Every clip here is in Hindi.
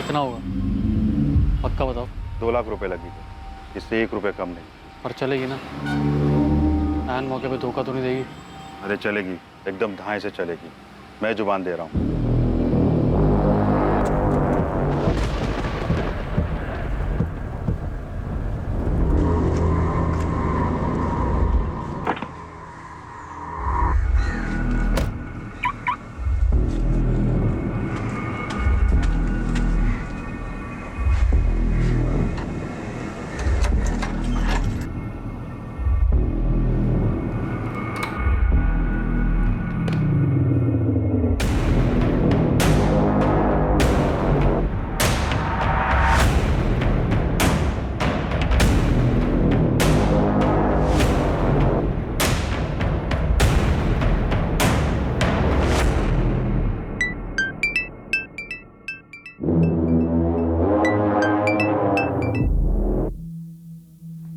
कितना होगा? पक्का बताओ। 2 लाख रुपए लगेंगे, इससे 1 रुपए कम नहीं। पर चलेगी ना? ऐन मौके पे धोखा तो नहीं देगी? अरे चलेगी, एकदम धाए से चलेगी, मैं जुबान दे रहा हूँ।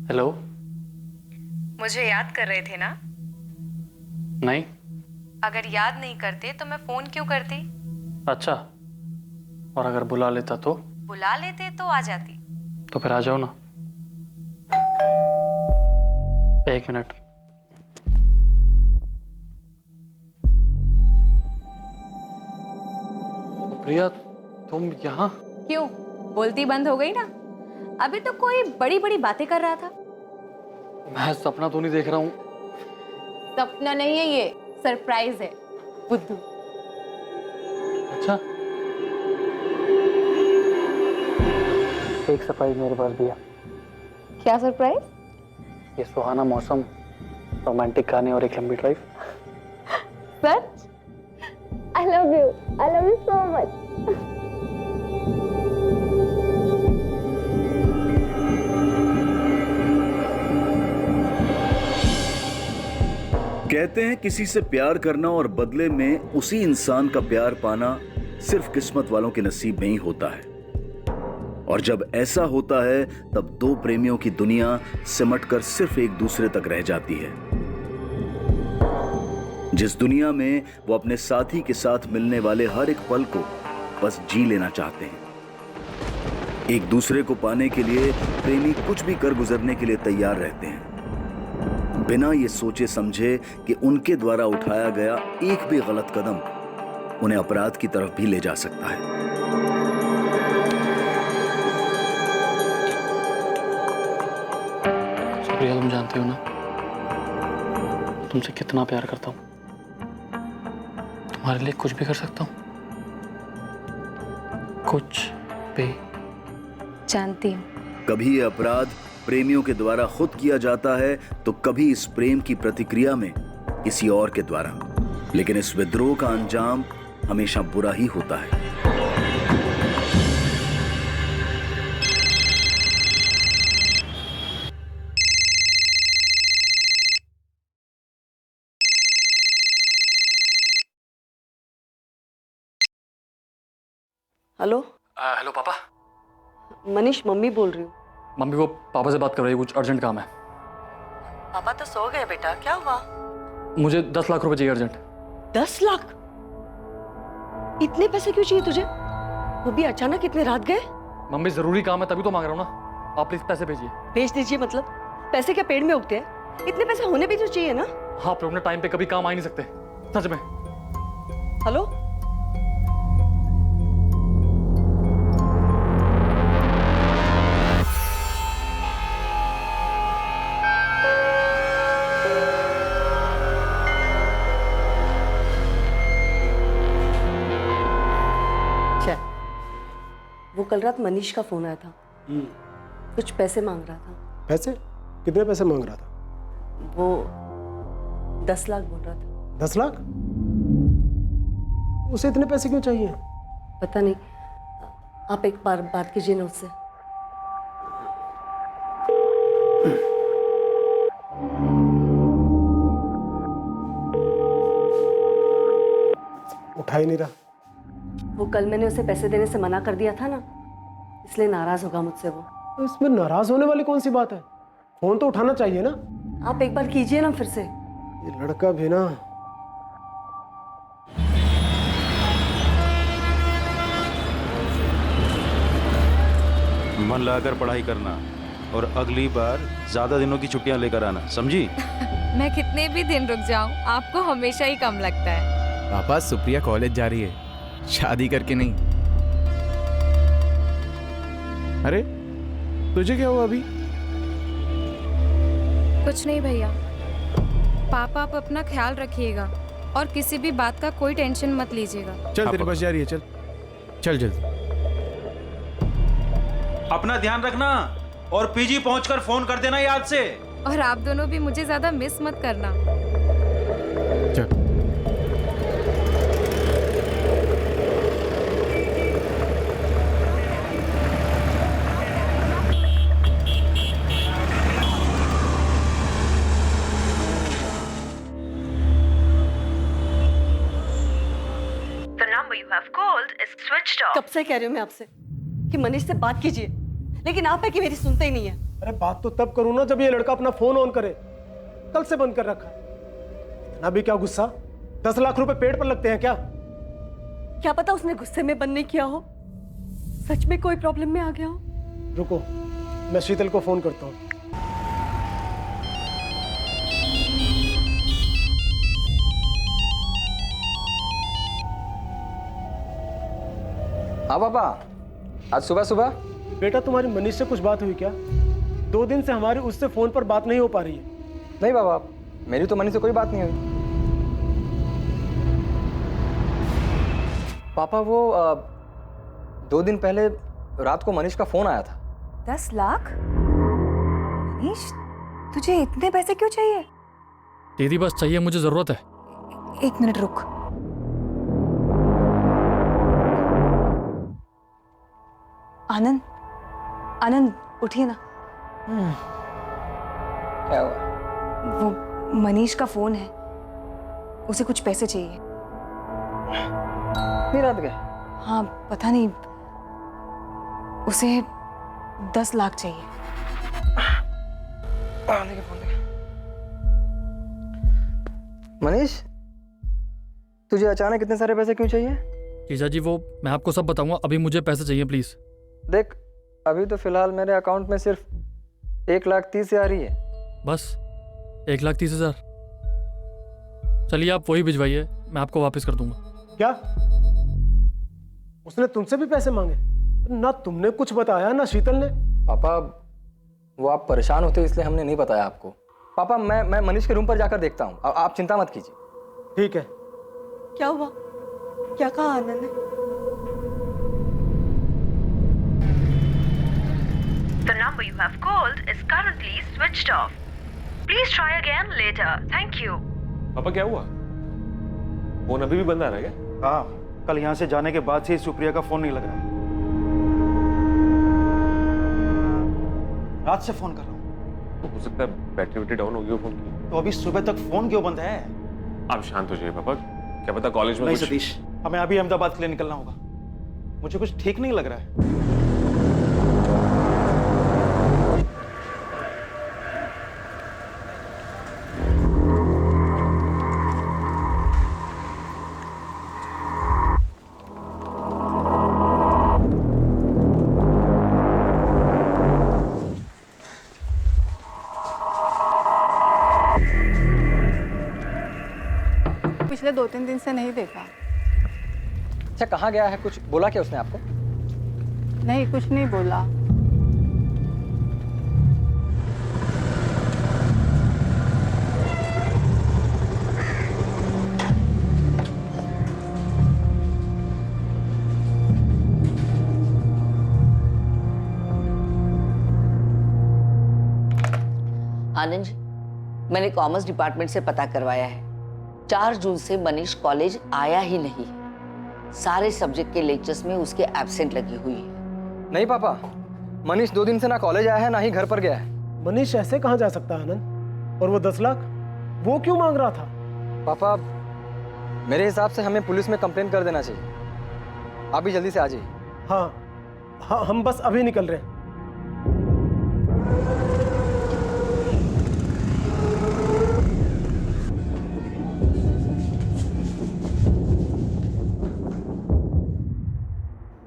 हेलो। मुझे याद कर रहे थे ना? नहीं। अगर याद नहीं करते तो मैं फोन क्यों करती? अच्छा, और अगर बुला लेता तो? बुला लेते तो आ जाती। तो फिर आ जाओ ना। 1 मिनट। प्रिया, तुम यहाँ? क्यों, बोलती बंद हो गई ना? अभी तो कोई बड़ी बड़ी बातें कर रहा था। मैं सपना तो नहीं देख रहा हूँ? सपना नहीं है ये, सरप्राइज है बुद्धू। अच्छा, एक सरप्राइज मेरे पास भी है। क्या सरप्राइज? ये सुहाना मौसम, रोमांटिक गाने और एक लंबी drive. Such? I love you so much. कहते हैं किसी से प्यार करना और बदले में उसी इंसान का प्यार पाना सिर्फ किस्मत वालों के नसीब में ही होता है। और जब ऐसा होता है तब दो प्रेमियों की दुनिया सिमटकर सिर्फ एक दूसरे तक रह जाती है। जिस दुनिया में वो अपने साथी के साथ मिलने वाले हर एक पल को बस जी लेना चाहते हैं। एक दूसरे को पाने के लिए प्रेमी कुछ भी कर गुजरने के लिए तैयार रहते हैं, बिना ये सोचे समझे कि उनके द्वारा उठाया गया एक भी गलत कदम उन्हें अपराध की तरफ भी ले जा सकता है। प्रिया, तुम जानती हो ना तुमसे कितना प्यार करता हूँ। तुम्हारे लिए कुछ भी कर सकता हूँ, कुछ भी। जानती हूँ। कभी ये अपराध प्रेमियों के द्वारा खुद किया जाता है तो कभी इस प्रेम की प्रतिक्रिया में किसी और के द्वारा, लेकिन इस विद्रोह का अंजाम हमेशा बुरा ही होता है। हेलो। हेलो पापा। मनीष, मम्मी बोल रही हूँ। मम्मी वो पापा से बात कर रही है, कुछ अर्जेंट काम है। पापा तो सो गए बेटा, क्या हुआ? मुझे 10 लाख रुपए चाहिए अर्जेंट। 10 लाख? इतने पैसे क्यों चाहिए तुझे? वो भी अचानक इतने रात गए? मम्मी जरूरी काम है तभी तो मांग रहा हूँ ना। आप प्लीज पैसे भेजिए। भेज दीजिए मतलब? पैसे क्या पेड़ में उगते हैं? इतने पैसे होने भी तो चाहिए ना। हाँ, आप लोग ना टाइम पे कभी काम आ ही नहीं सकते, सच में। हेलो। वो कल रात मनीष का फोन आया था। कुछ पैसे मांग रहा था। पैसे? कितने पैसे मांग रहा था? वो 10 लाख बोल रहा था। 10 लाख? उसे इतने पैसे क्यों चाहिए? पता नहीं, आप एक बार बात कीजिए ना उससे। उठा ही नहीं रहा। वो कल मैंने उसे पैसे देने से मना कर दिया था ना, इसलिए नाराज होगा मुझसे वो। तो इसमें नाराज होने वाली कौन सी बात है? फोन तो उठाना चाहिए ना। आप एक बार कीजिए ना फिर से। ये लड़का भी ना। मन लगाकर पढ़ाई करना और अगली बार ज्यादा दिनों की छुट्टियां लेकर आना, समझी? मैं कितने भी दिन रुक जाऊं, आपको हमेशा ही कम लगता है। पापा सुप्रिया कॉलेज जा रही है, शादी करके नहीं। अरे तुझे क्या हुआ अभी? कुछ नहीं भैया। पापा आप अपना ख्याल रखिएगा और किसी भी बात का कोई टेंशन मत लीजिएगा। चल तेरे बस जा रही है, चल चल जल्दी। अपना ध्यान रखना और पीजी पहुंचकर फोन कर देना याद से। और आप दोनों भी मुझे ज्यादा मिस मत करना। चल। कब से कह रही हूँ मैं आपसे कि मनीष से बात कीजिए, लेकिन आप है कि मेरी सुनते ही नहीं है। अरे बात तो तब करूँ ना जब ये लड़का अपना फोन ऑन करे। कल से बंद कर रखा है। इतना भी क्या गुस्सा? 10 लाख रुपए पेड़ पर लगते हैं क्या? क्या पता उसने गुस्से में बंद नहीं किया हो, सच में कोई प्रॉब्लम में आ गया हो। रुको, मैं शीतल को फोन करता हूँ। हाँ पापा, आज सुबह सुबह। बेटा तुम्हारी मनीष से कुछ बात हुई क्या? 2 दिन से हमारी उससे फोन पर बात नहीं हो पा रही है। नहीं पापा, मेरी तो मनीष से कोई बात नहीं हुई। पापा वो 2 दिन पहले रात को मनीष का फोन आया था। 10 लाख? मनीष, तुझे इतने पैसे क्यों चाहिए? दीदी बस चाहिए, मुझे जरूरत है। 1 मिनट रुक। आनंद, आनंद उठिए ना। क्या हुआ? वो मनीष का फोन है, उसे कुछ पैसे चाहिए। नहीं रात गए? हाँ पता नहीं, उसे 10 लाख चाहिए। फोन देखिए। मनीष, तुझे अचानक इतने सारे पैसे क्यों चाहिए? जीजा जी वो मैं आपको सब बताऊंगा, अभी मुझे पैसे चाहिए प्लीज। देख, अभी तो फिलहाल मेरे अकाउंट में सिर्फ 1,30,000 आ रही है। बस 1,30,000? चलिए आप वही भिजवाइए, मैं आपको वापस कर दूंगा। क्या? उसने तुमसे भी पैसे मांगे? ना तुमने कुछ बताया ना शीतल ने। पापा वो आप परेशान होते इसलिए हमने नहीं बताया आपको। पापा मैं मनीष के रूम पर जाकर देखता हूँ, आप चिंता मत कीजिए। ठीक है। क्या हुआ? क्या कहा आनंद ने? The number you have called is currently switched off. Please try again later. Thank you. पापा क्या हुआ? फोन अभी भी बंद आ रहा है क्या? हाँ, कल यहाँ से जाने के बाद से ही सुप्रिया का फोन नहीं लग रहा है। रात से फोन कर रहा हूँ। तो हो सकता है बैटरी वैटरी डाउन हो गई हो फोन की। तो अभी सुबह तक फोन क्यों बंद है? आप शांत हो जाइए पापा, क्या पता कॉलेज में नहीं कुछ... सतीश, हमें अभी अहमदाबाद के लिए निकलना होगा। मुझे कुछ ठीक नहीं लग रहा है। पिछले 2-3 दिन से नहीं देखा। अच्छा कहाँ गया है? कुछ बोला क्या उसने आपको? नहीं, कुछ नहीं बोला। आनंद जी, मैंने कॉमर्स डिपार्टमेंट से पता करवाया है, 4 जून से मनीष कॉलेज आया ही नहीं। सारे सब्जेक्ट के लेक्चर्स में उसके एब्सेंट लगी हुई है। नहीं पापा, मनीष 2 दिन से ना कॉलेज आया है ना ही घर पर गया है। मनीष ऐसे कहाँ जा सकता है आनंद? और वो 10 लाख वो क्यों मांग रहा था? पापा मेरे हिसाब से हमें पुलिस में कंप्लेन कर देना चाहिए। आप भी जल्दी से आ जाइए। हाँ, हम बस अभी निकल रहे हैं।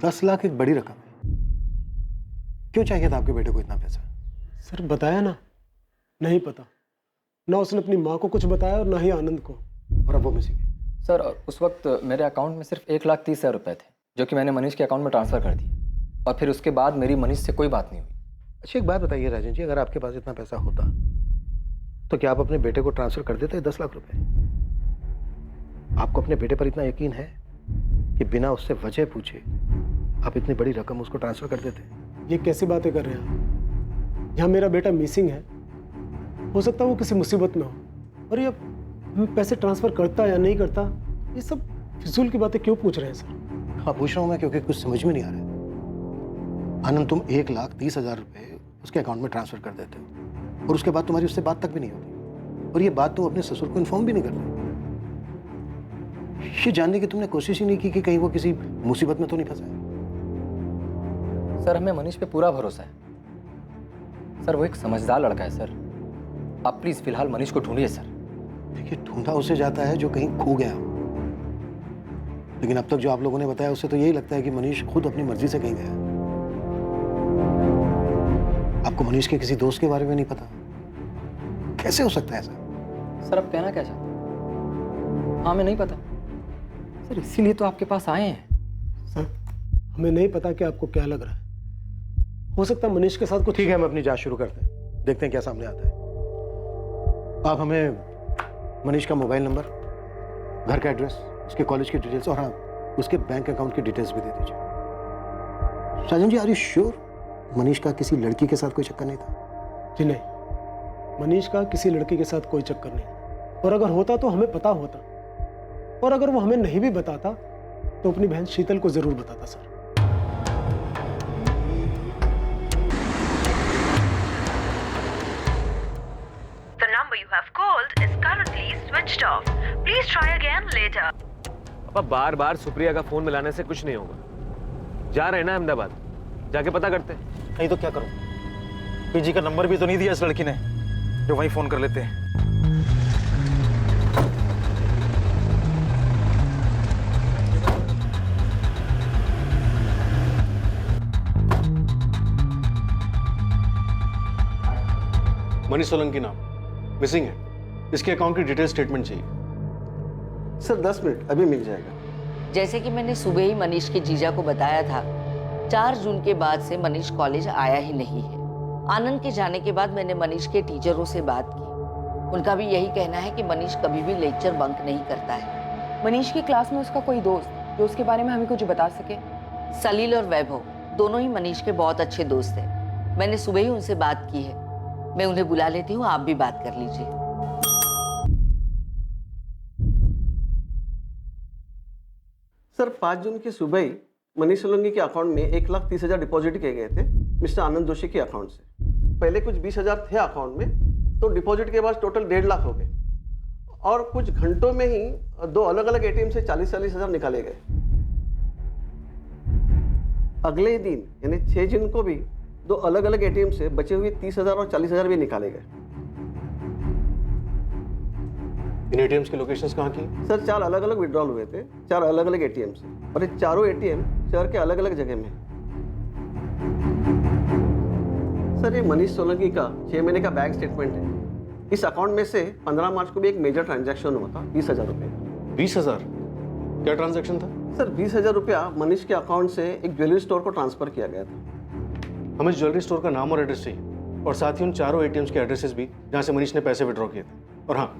$10 लाख एक बड़ी रकम है। क्यों चाहिए था आपके बेटे को इतना पैसा? सर बताया ना, नहीं पता। ना उसने अपनी माँ को कुछ बताया और ना ही आनंद को। और अब वो मिसिंग है। सर उस वक्त मेरे अकाउंट में सिर्फ 1,30,000 रुपए थे, जो कि मैंने मनीष के अकाउंट में ट्रांसफ़र कर दिए, और फिर उसके बाद मेरी मनीष से कोई बात नहीं हुई। अच्छा एक बात बताइए राजन जी, अगर आपके पास इतना पैसा होता तो क्या आप अपने बेटे को ट्रांसफ़र कर देते 10 लाख रुपए? आपको अपने बेटे पर इतना यकीन है कि बिना उससे वजह पूछे आप इतनी बड़ी रकम उसको ट्रांसफ़र कर देते? ये कैसी बातें कर रहे हैं आप? यहाँ मेरा बेटा मिसिंग है, हो सकता है वो किसी मुसीबत में हो, और ये मैं पैसे ट्रांसफ़र करता या नहीं करता, ये सब फिजूल की बातें क्यों पूछ रहे हैं सर? हाँ पूछ रहा हूँ मैं, क्योंकि कुछ समझ में नहीं आ रहा है। आनंद, तुम 1,30,000 रुपए उसके अकाउंट में ट्रांसफ़र कर देते हो और उसके बाद तुम्हारी उससे बात तक भी नहीं होती, और ये बात तुम अपने ससुर को इन्फॉर्म भी नहीं करते। ये जानने की तुमने कोशिश ही नहीं की कि कहीं वो किसी मुसीबत में तो नहीं फंसा है। सर हमें मनीष पे पूरा भरोसा है सर, वो एक समझदार लड़का है सर। आप प्लीज़ फिलहाल मनीष को ढूंढिए सर। देखिए, ढूंढा उसे जाता है जो कहीं खो गया हो, लेकिन अब तक जो आप लोगों ने बताया उससे तो यही लगता है कि मनीष खुद अपनी मर्जी से कहीं गया। आपको मनीष के किसी दोस्त के बारे में नहीं पता? कैसे हो सकता है ऐसा? सर आप कहना क्या चाहते हैं? हाँ, हमें नहीं पता सर, इसीलिए तो आपके पास आए हैं। सर हमें नहीं पता कि आपको क्या लग रहा है, हो सकता है मनीष के साथ कुछ। ठीक है, हम अपनी जांच शुरू करते हैं, देखते हैं क्या सामने आता है। आप हमें मनीष का मोबाइल नंबर, घर का एड्रेस, उसके कॉलेज की डिटेल्स और हाँ उसके बैंक अकाउंट की डिटेल्स भी दे दीजिए। Rajan ji, are you sure Manish का किसी लड़की के साथ कोई चक्कर नहीं था? जी नहीं, मनीष का किसी लड़की के साथ कोई चक्कर नहीं, और अगर होता तो हमें पता होता, और अगर वो हमें नहीं भी बताता तो अपनी बहन शीतल को जरूर बताता sir. The number you have called is currently switched off. Please try again later. पापा बार बार सुप्रिया का फोन मिलाने से कुछ नहीं होगा। जा रहे हैं ना अहमदाबाद, जाके पता करते हैं। नहीं तो क्या करूं? पीजी का नंबर भी तो नहीं दिया इस लड़की ने, जो वहीं फोन कर लेते हैं। मनीष सोलंकी नाम, मिसिंग है। इसके अकाउंट की डिटेल स्टेटमेंट चाहिए। सर 10 मिनट, अभी मिल जाएगा। जैसे कि मैंने सुबह ही मनीष के जीजा को बताया था, 4 जून के बाद से मनीष कॉलेज आया ही नहीं है। आनंद के जाने के बाद मैंने मनीष के टीचरों से बात की, उनका भी यही कहना है कि मनीष कभी भी लेक्चर बंक नहीं करता है। मनीष की क्लास में उसका कोई दोस्त जो उसके बारे में हमें कुछ बता सके? सलील और वैभव दोनों ही मनीष के बहुत अच्छे दोस्त हैं। मैंने सुबह ही उनसे बात की है, मैं उन्हें बुला लेती हूँ, आप भी बात कर लीजिए। सर 5 जून की सुबह ही मनीष सोलंकी के अकाउंट में 1,30,000 डिपॉजिट किए गए थे मिस्टर आनंद जोशी के अकाउंट से। पहले कुछ 20,000 थे अकाउंट में, तो डिपॉजिट के बाद टोटल 1.5 लाख हो गए, और कुछ घंटों में ही 2 अलग अलग एटीएम से 40,000 निकाले गए। अगले ही दिन यानी 6 जून को भी 2 अलग अलग एटीएम से बचे हुए 30,000 और 40,000 भी निकाले गए। इन एटीएम्स की लोकेशंस कहाँ की? सर 4 अलग अलग विड्रॉल हुए थे, 4 अलग अलग एटीएम से, और ये चारों एटीएम शहर के अलग अलग जगह में। सर ये मनीष सोलंकी का 6 महीने का बैंक स्टेटमेंट है। इस अकाउंट में से 15 मार्च को भी एक मेजर ट्रांजैक्शन हुआ था 20,000 रुपये का। 20,000? क्या ट्रांजैक्शन था? सर 20,000 रुपया मनीष के अकाउंट से एक ज्वेलरी स्टोर को ट्रांसफर किया गया था। हमें ज्वेलरी स्टोर का नाम और एड्रेस चाहिए, और साथ ही उन चारों एटीएम्स के एड्रेसेस भी जहाँ से मनीष ने पैसे विड्रॉ किए थे। और हाँ,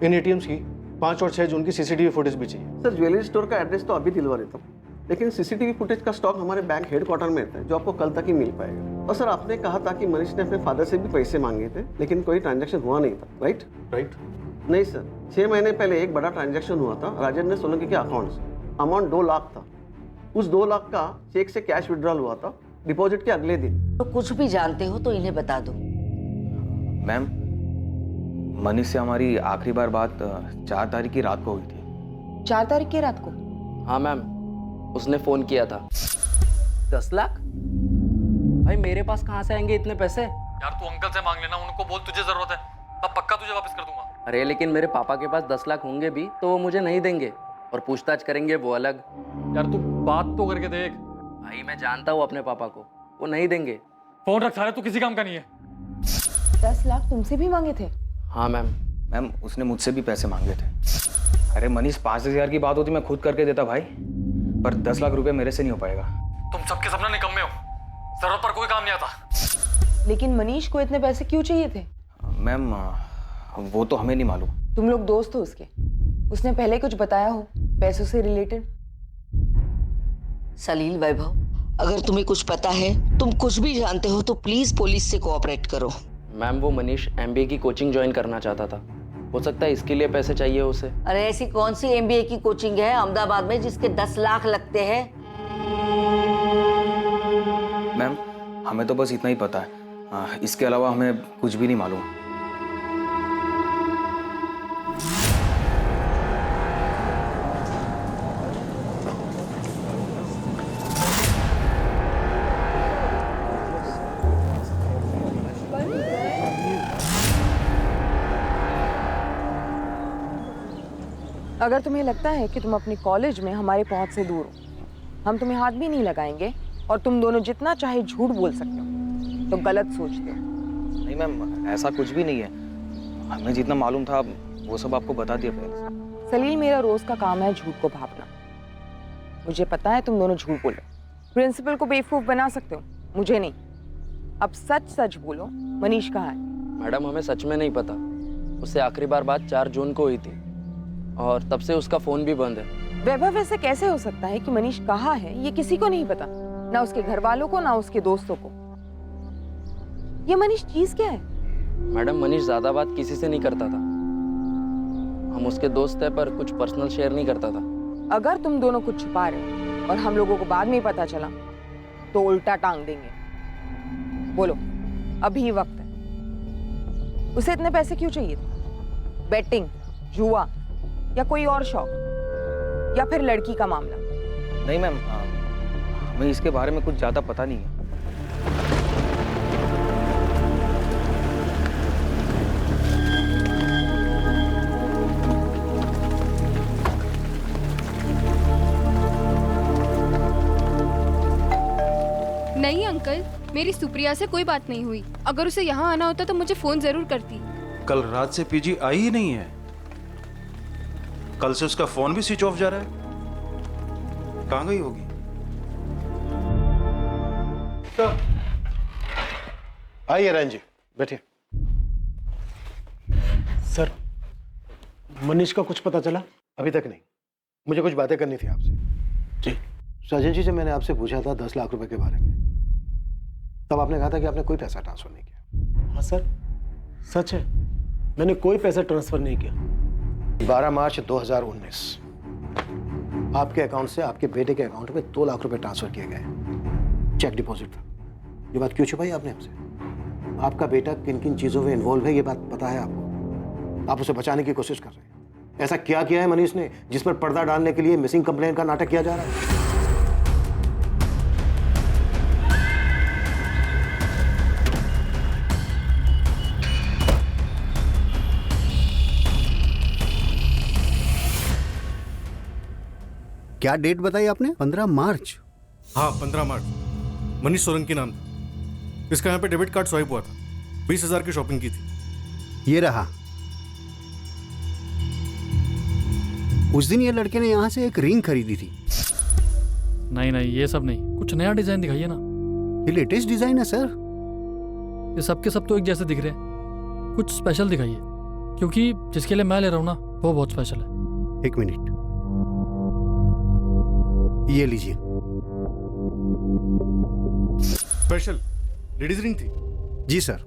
इन एटीएम्स की 5 और 6 जून की सीसीटीवी फुटेज भी चाहिए। सर ज्वेलरी स्टोर का एड्रेस तो अभी दिलवा देता हूँ, लेकिन सीसीटीवी फुटेज का स्टॉक हमारे बैंक हेडक्वार्टर में रहता है, जो आपको कल तक ही मिल पाएगा। और सर आपने कहा था कि मनीष ने अपने फादर से भी पैसे मांगे थे, लेकिन कोई ट्रांजैक्शन हुआ नहीं था, राइट? नहीं सर, 6 महीने पहले एक बड़ा ट्रांजैक्शन हुआ था राजेंद्र सोलंकी के अकाउंट से। अमाउंट 2 लाख था। उस 2 लाख का चेक से कैश विड्रॉल हुआ था डिपॉजिट के अगले दिन। तो कुछ भी जानते हो तो इन्हें बता दो। मैम, मनीष से हमारी आखिरी बार बात 4 तारीख की रात को हुई थी। 4 तारीख की रात को? हाँ मैम, उसने फोन किया था। 10 लाख? भाई मेरे पास कहाँ से आएंगे इतने पैसे? यार तू अंकल से मांग लेना, उनको बोल तुझे जरूरत है, तब पक्का तुझे वापस कर दूंगा। अरे लेकिन मेरे पापा के पास 10 लाख होंगे भी तो वो मुझे नहीं देंगे, और पूछताछ करेंगे वो अलग। यार तू बात तो करके देख। भाई मैं जानता हूँ अपने पापा को, वो नहीं देंगे। फोन रख सारे, तू किसी काम का नहीं है। 10 लाख तुमसे भी मांगे थे? हाँ मैम। मैम उसने मुझसे भी पैसे मांगे थे। अरे मनीष 5,000 की बात होती मैं खुद करके देता भाई, पर 10 लाख रुपए मेरे से नहीं हो पाएगा। तुम सबके सपने निकम्मे हो, जरूरत पर कोई काम नहीं आता। लेकिन मनीष को इतने पैसे क्यों चाहिए थे? मैम वो तो हमें नहीं मालूम। तुम लोग दोस्त हो उसके? उसने पहले कुछ बताया हो पैसों से रिलेटेड? सलील वैभव, अगर तुम्हें कुछ पता है, तुम कुछ भी जानते हो तो प्लीज पुलिस से कोऑपरेट करो। मैम वो मनीष MBA की कोचिंग ज्वाइन करना चाहता था, हो सकता है इसके लिए पैसे चाहिए उसे। अरे ऐसी कौन सी MBA की कोचिंग है अहमदाबाद में जिसके 10 लाख लगते हैं? मैम हमें तो बस इतना ही पता है, इसके अलावा हमें कुछ भी नहीं मालूम। अगर तुम्हें लगता है कि तुम अपने कॉलेज में हमारे पहुंच से दूर हो, हम तुम्हें हाथ भी नहीं लगाएंगे और तुम दोनों जितना चाहे झूठ बोल सकते हो, तो गलत सोचते हो। नहीं मैम ऐसा कुछ भी नहीं है, हमें जितना मालूम था वो सब आपको बता दिया पहले। सलील, मेरा रोज का काम है झूठ को भापना। मुझे पता है तुम दोनों झूठ बोलो, प्रिंसिपल को बेवकूफ बना सकते हो, मुझे नहीं। अब सच सच बोलो, मनीष कहाँ है? मैडम हमें सच में नहीं पता, उससे आखिरी बार बात 4 जून को हुई थी और तब से उसका फोन भी बंद है। वैभव, ऐसे कैसे हो सकता है कि मनीष कहाँ है ये किसी को नहीं पता, ना उसके घर वालों को ना उसके दोस्तों को? ये मनीष चीज क्या है? मैडम मनीष ज्यादा बात किसी से नहीं करता था, हम उसके दोस्त है पर कुछ पर्सनल शेयर नहीं करता था। अगर तुम दोनों कुछ छुपा रहे हो और हम लोगों को बाद में पता चला तो उल्टा टांग देंगे। बोलो, अभी वक्त है। उसे इतने पैसे क्यों चाहिए थे? बेटिंग, जुआ या कोई और शौक, या फिर लड़की का मामला? नहीं मैम हमें इसके बारे में कुछ ज्यादा पता नहीं है। नहीं अंकल, मेरी सुप्रिया से कोई बात नहीं हुई। अगर उसे यहाँ आना होता तो मुझे फोन जरूर करती। कल रात से पीजी आई ही नहीं है, कल से उसका फोन भी स्विच ऑफ जा रहा है। कहाँ गई होगी? आइए रैन जी, बैठिए। सर, मनीष का कुछ पता चला? अभी तक नहीं, मुझे कुछ बातें करनी थी आपसे। जी। साजन जी से मैंने आपसे पूछा था 10 लाख रुपए के बारे में, तब आपने कहा था कि आपने कोई पैसा ट्रांसफर नहीं किया। हाँ सर, सच है, मैंने कोई पैसा ट्रांसफर नहीं किया। 12 मार्च 2019 आपके अकाउंट से आपके बेटे के अकाउंट में 2 लाख रुपए ट्रांसफर किए गए, चेक डिपॉजिट था। ये बात क्यों छुपाई आपने हमसे? आपका बेटा किन किन चीजों में इन्वॉल्व है ये बात पता है आपको? आप उसे बचाने की कोशिश कर रहे हैं। ऐसा क्या किया है मनीष ने जिस पर पर्दा डालने के लिए मिसिंग कंप्लेंट का नाटक किया जा रहा है? क्या डेट बताई आपने? 15 मार्च? हाँ 15 मार्च। मनीष सोलंकी नाम था। इसका यहाँ पे डेबिट कार्ड स्वाइप हुआ था, 20,000 की शॉपिंग की थी। ये रहा। उस दिन ये लड़के ने यहाँ से एक रिंग खरीदी थी। नहीं नहीं, ये सब नहीं, कुछ नया डिजाइन दिखाइए ना। ये लेटेस्ट डिजाइन है सर। ये सब के सब तो एक जैसे दिख रहे हैं, कुछ स्पेशल दिखाइए, क्योंकि जिसके लिए मैं ले रहा हूँ ना वो बहुत स्पेशल है। एक मिनट, ये लीजिए। स्पेशल लेडीज रिंग थी? जी सर।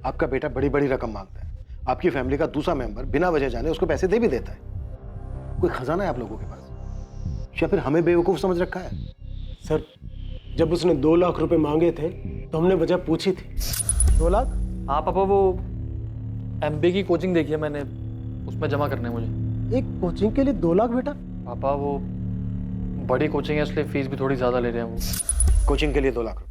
आपका बेटा बड़ी बड़ी रकम मांगता है, आपकी फैमिली का दूसरा मेंबर बिना वजह जाने उसको पैसे दे भी देता है। कोई खजाना है आप लोगों के पास या फिर हमें बेवकूफ समझ रखा है? सर, जब उसने 2 लाख रुपए मांगे थे तो हमने वजह पूछी थी। 2 लाख? हाँ पापा, वो MBA की कोचिंग देखी है मैंने, उसमें जमा करने मुझे। एक कोचिंग के लिए 2 लाख बेटा? पापा वो बड़ी कोचिंग है इसलिए फीस भी थोड़ी ज्यादा ले रहे हैं वो। कोचिंग के लिए 2 लाख रुपए?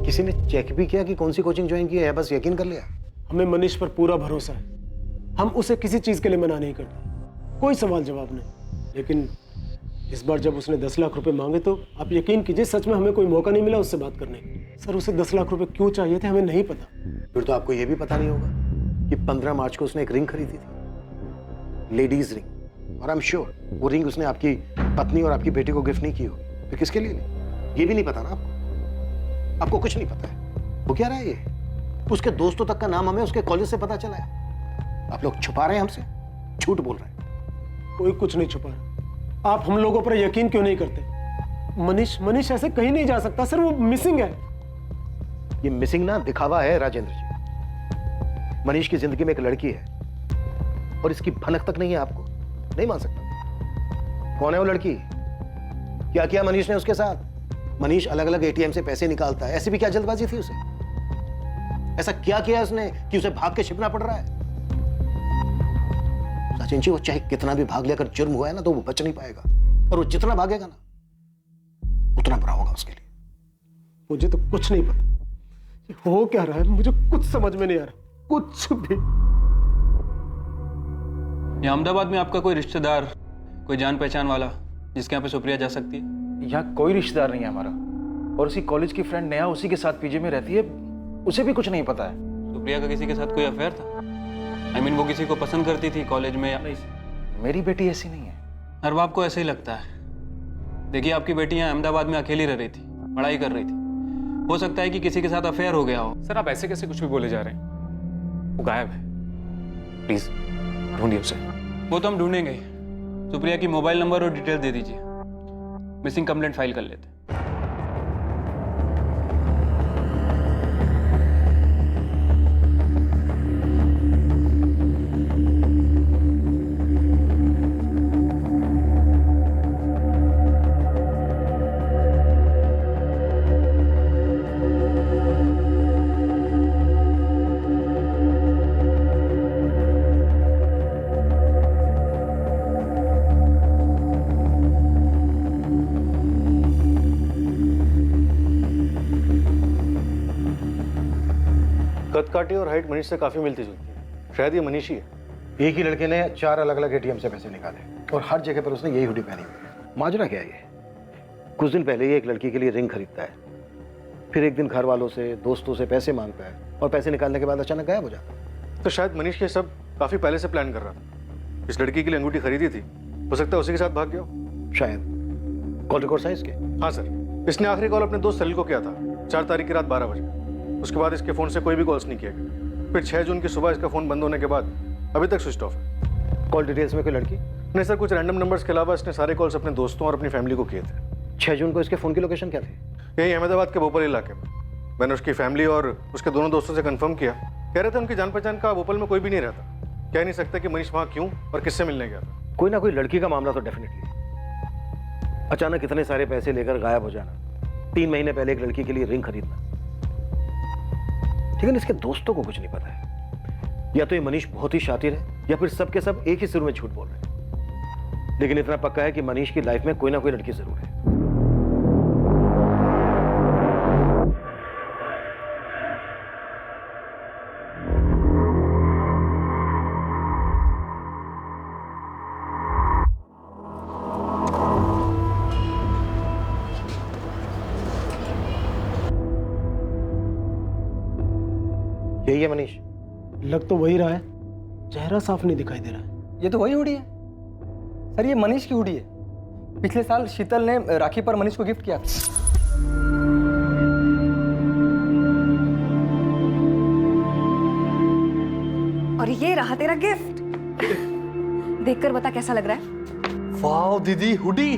किसी ने चेक भी किया कि कौन सी कोचिंग ज्वाइन की है, बस यकीन कर लिया? हमें मनीष पर पूरा भरोसा है, हम उसे किसी चीज के लिए मना नहीं करते, कोई सवाल जवाब नहीं। लेकिन इस बार जब उसने 10 लाख रुपए मांगे तो आप यकीन कीजिए सच में हमें कोई मौका नहीं मिला उससे बात करने का। सर उसे 10 लाख रुपए क्यों चाहिए थे हमें नहीं पता। फिर तो आपको यह भी पता नहीं होगा कि 15 मार्च को उसने एक रिंग खरीदी थी, लेडीज रिंग, और आई एम श्योर वो रिंग उसने आपकी पत्नी और आपकी बेटी को गिफ्ट नहीं की होगी। फिर किसके लिए ली? ये भी नहीं पता ना आपको, आपको कुछ नहीं पता है। वो क्या रहा है ये? उसके दोस्तों तक का नाम हमें उसके कॉलेज से पता चला है। आप लोग छुपा रहे हैं हमसे, झूठ बोल रहे हैं। कोई कुछ नहीं छुपा रहा। आप हम लोगों पर यकीन क्यों नहीं करते? मनीष ऐसे कहीं नहीं जा सकता सर, वो मिसिंग है। ये मिसिंग ना दिखावा है राजेंद्र जी। मनीष की जिंदगी में एक लड़की है और इसकी भनक तक नहीं है, आपको नहीं मान सकता। कौन है वो लड़की? क्या किया मनीष ने उसके साथ? मनीष अलग अलग एटीएम से पैसे निकालता है, ऐसी भी क्या जल्दबाजी थी उसे? ऐसा क्या किया उसने कि उसे भाग के छिपना पड़ रहा है? सचिन जी, वो चाहे कितना भी भाग ले, अगर जुर्म हुआ है ना तो वो बच नहीं पाएगा, और वो जितना भागेगा ना उतना बुरा होगा उसके लिए। मुझे तो कुछ नहीं पता ये हो क्या रहा है, मुझे कुछ समझ में नहीं आ रहा, कुछ भी। यहाँ अहमदाबाद में आपका कोई रिश्तेदार, कोई जान पहचान वाला जिसके यहाँ पे सुप्रिया जा सकती है? यहाँ कोई रिश्तेदार नहीं है हमारा, और उसी कॉलेज की फ्रेंड नेहा उसी के साथ पीजी में रहती है, उसे भी कुछ नहीं पता है। सुप्रिया का किसी के साथ कोई अफेयर था? I mean, वो किसी को पसंद करती थी कॉलेज में या? मेरी बेटी ऐसी नहीं है। हर बाप को ऐसे ही लगता है। देखिए आपकी बेटी यहाँ अहमदाबाद में अकेली रह रही थी, पढ़ाई कर रही थी, हो सकता है कि किसी के साथ अफेयर हो गया हो। सर आप ऐसे कैसे कुछ भी बोले जा रहे हैं? वो गायब है, प्लीज ढूंढिए उसे। वो तो हम ढूंढेंगे ही। सुप्रिया की मोबाइल नंबर और डिटेल दे दीजिए, मिसिंग कंप्लेंट फाइल कर लेते। कदकाठी और हाइट मनीष से काफी मिलती जुलती है, शायद ये मनीष ही है। एक ही लड़के ने 4 अलग अलग एटीएम से पैसे निकाले और हर जगह पर उसने यही हुडी पहनी हुई है। माजरा क्या है ये? कुछ दिन पहले ही एक लड़की के लिए रिंग खरीदता है, फिर एक दिन घर वालों से दोस्तों से पैसे मांगता है, और पैसे निकालने के बाद अचानक गायब हो जाता है। तो शायद मनीष ये सब काफी पहले से प्लान कर रहा था। इस लड़की के लिए अंगूठी खरीदी थी, हो सकता है उसी के साथ भाग गया हो। शायद कॉल रिकॉर्ड साइज के। हाँ सर, इसने आखिरी कॉल अपने दोस्त सलील को किया था 4 तारीख की रात 12 बजे। उसके बाद इसके फोन से कोई भी कॉल्स नहीं किया गया। फिर 6 जून की सुबह इसका फोन बंद होने के बाद अभी तक स्विच ऑफ है। कॉल डिटेल्स में कोई लड़की नहीं सर, कुछ रैंडम नंबर्स के अलावा इसने सारे कॉल्स अपने दोस्तों और अपनी फैमिली को किए थे। 6 जून को इसके फोन की लोकेशन क्या थी? यही अहमदाबाद के भोपाल इलाके में। मैंने उसकी फैमिली और उसके दोनों दोस्तों से कंफर्म किया, कह रहे थे उनकी जान पहचान का भोपाल में कोई भी नहीं रहता। कह नहीं सकता कि मनीष वहाँ क्यों और किससे मिलने गया था। कोई ना कोई लड़की का मामला तो डेफिनेटली। अचानक इतने सारे पैसे लेकर गायब हो जाना, 3 महीने पहले एक लड़की के लिए रिंग खरीदना, लेकिन इसके दोस्तों को कुछ नहीं पता है। या तो ये मनीष बहुत ही शातिर है या फिर सब के सब एक ही सुर में झूठ बोल रहे हैं। लेकिन इतना पक्का है कि मनीष की लाइफ में कोई ना कोई लड़की जरूर है। यही है मनीष? लग तो वही रहा है, चेहरा साफ नहीं दिखाई दे रहा है। ये तो वही हुडी है सर, ये मनीष की हुडी है। पिछले साल शीतल ने राखी पर मनीष को गिफ्ट किया था। और ये रहा तेरा गिफ्ट। देखकर बता कैसा लग रहा है? वाह दीदी, हुडी।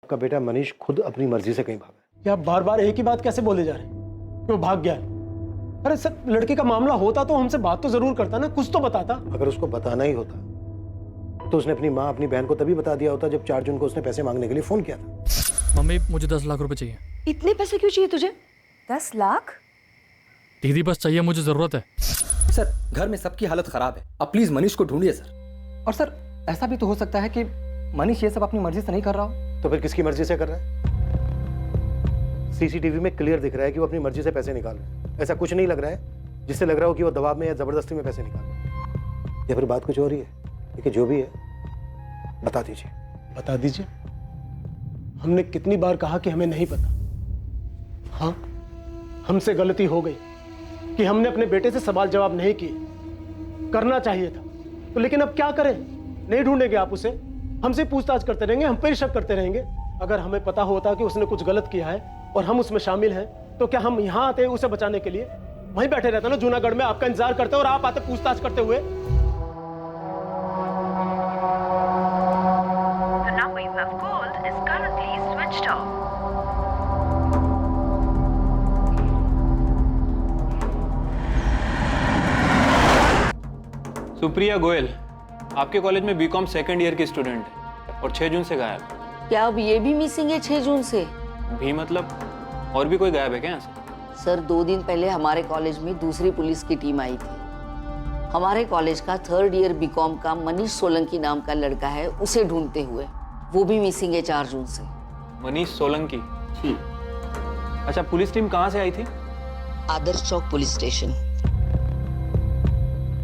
आपका बेटा मनीष खुद अपनी मर्जी से कहीं भागा। क्या बार बार एक ही बात कैसे बोले जा रहे हैं? क्यों भाग गया है? अरे सर, लड़के का मामला होता तो हमसे बात तो जरूर करता ना, कुछ तो बताता। अगर उसको बताना ही होता तो उसने अपनी माँ अपनी बहन को तभी बता दिया होता जब 4 जून को उसने पैसे मांगने के लिए फोन किया था। मम्मी मुझे 10 लाख रुपए चाहिए। इतने पैसे क्यों चाहिए तुझे? 10 लाख? दीदी बस चाहिए, मुझे जरूरत है। सर घर में सबकी हालत खराब है, अब प्लीज मनीष को ढूंढिए सर। और सर ऐसा भी तो हो सकता है कि मनीष ये सब अपनी मर्जी से नहीं कर रहा हो। तो फिर किसकी मर्जी से कर रहा है? सीसीटीवी में क्लियर दिख रहा है कि वो अपनी मर्जी से पैसे निकाल रहा है। ऐसा कुछ नहीं लग रहा है जिससे लग रहा हो कि वो दबाव में या जबरदस्ती में पैसे निकाल रहे हैं। या फिर बात कुछ हो रही है? लेकिन जो भी है बता दीजिए। बता दीजिए। हमने कितनी बार कहा कि हमें नहीं पता। हाँ, हमसे गलती हो गई कि हमने अपने बेटे से सवाल जवाब नहीं किए। करना चाहिए था तो, लेकिन अब क्या करें? नहीं ढूंढेंगे आप उसे? हमसे पूछताछ करते रहेंगे, हम पर शक करते रहेंगे। अगर हमें पता होता कि उसने कुछ गलत किया है और हम उसमें शामिल हैं, तो क्या हम यहाँ आते उसे बचाने के लिए? वहीं बैठे रहते ना जूनागढ़ में, आपका इंतजार करते और आप आते पूछताछ करते हुए। The number you have called is currently switched off. Supriya Goyal आपके कॉलेज में बीकॉम सेकंड ईयर की स्टूडेंट है और 6 जून से गायब। क्या अब ये भी मिसिंग है 6 जून से? भी मतलब और भी कोई गायब है क्या यहाँ से? सर 2 दिन पहले हमारे कॉलेज में दूसरी पुलिस की टीम आई थी। हमारे कॉलेज का 3rd ईयर बीकॉम का मनीष सोलंकी नाम का लड़का है, उसे ढूंढते हुए। वो भी मिसिंग है 4 जून से। मनीष सोलंकी? जी। अच्छा, पुलिस टीम कहाँ से आई थी? आदर्श चौक पुलिस स्टेशन।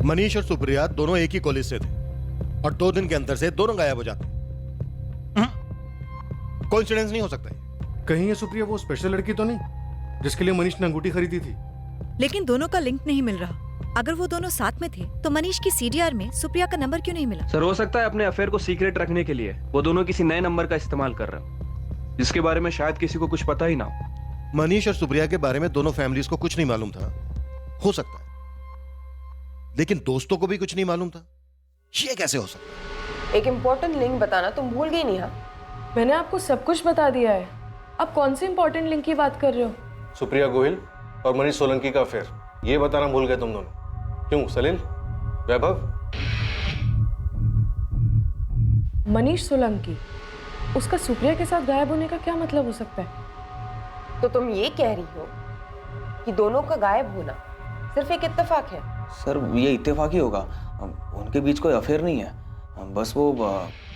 मनीष और सुप्रिया दोनों एक ही कॉलेज से थे और 2 दिन के अंतर से दोनों गायब हो जाते। कोइंसिडेंस नहीं हो सकता है। कहीं ये सुप्रिया वो स्पेशल लड़की तो नहीं जिसके लिए मनीष ने अंगूठी खरीदी थी? लेकिन दोनों का लिंक नहीं मिल रहा। अगर वो दोनों साथ में थे तो मनीष की सीडीआर में सुप्रिया का नंबर क्यों नहीं मिला? सर हो सकता है अपने अफेयर को सीक्रेट रखने के लिए वो दोनों किसी नए नंबर का इस्तेमाल कर रहे हो, जिसके बारे में शायद किसी को कुछ पता ही ना हो। मनीष और सुप्रिया के बारे में दोनों फैमिलीज को कुछ नहीं मालूम था, हो सकता है, लेकिन दोस्तों को भी कुछ नहीं मालूम था। ये कैसे हो सकता है? एक इम्पोर्टेंट लिंक बताना तुम भूल गई नहीं? मैंने आपको सब कुछ बता दिया है। आप कौन सी इम्पोर्टेंट लिंक की बात कर रहे हो? सुप्रिया गोयल और मनीष सोलंकी का अफेयर, ये बताना भूल गए तुम दोनों। क्यों सलील, वैभव? मनीष सोलंकी, उसका सुप्रिया के साथ गायब होने का क्या मतलब हो सकता है? तो तुम ये कह रही हो कि दोनों का गायब होना सिर्फ एक इत्तेफाक है? सर ये इत्तेफाक ही होगा, उनके बीच कोई अफेयर नहीं है। बस वो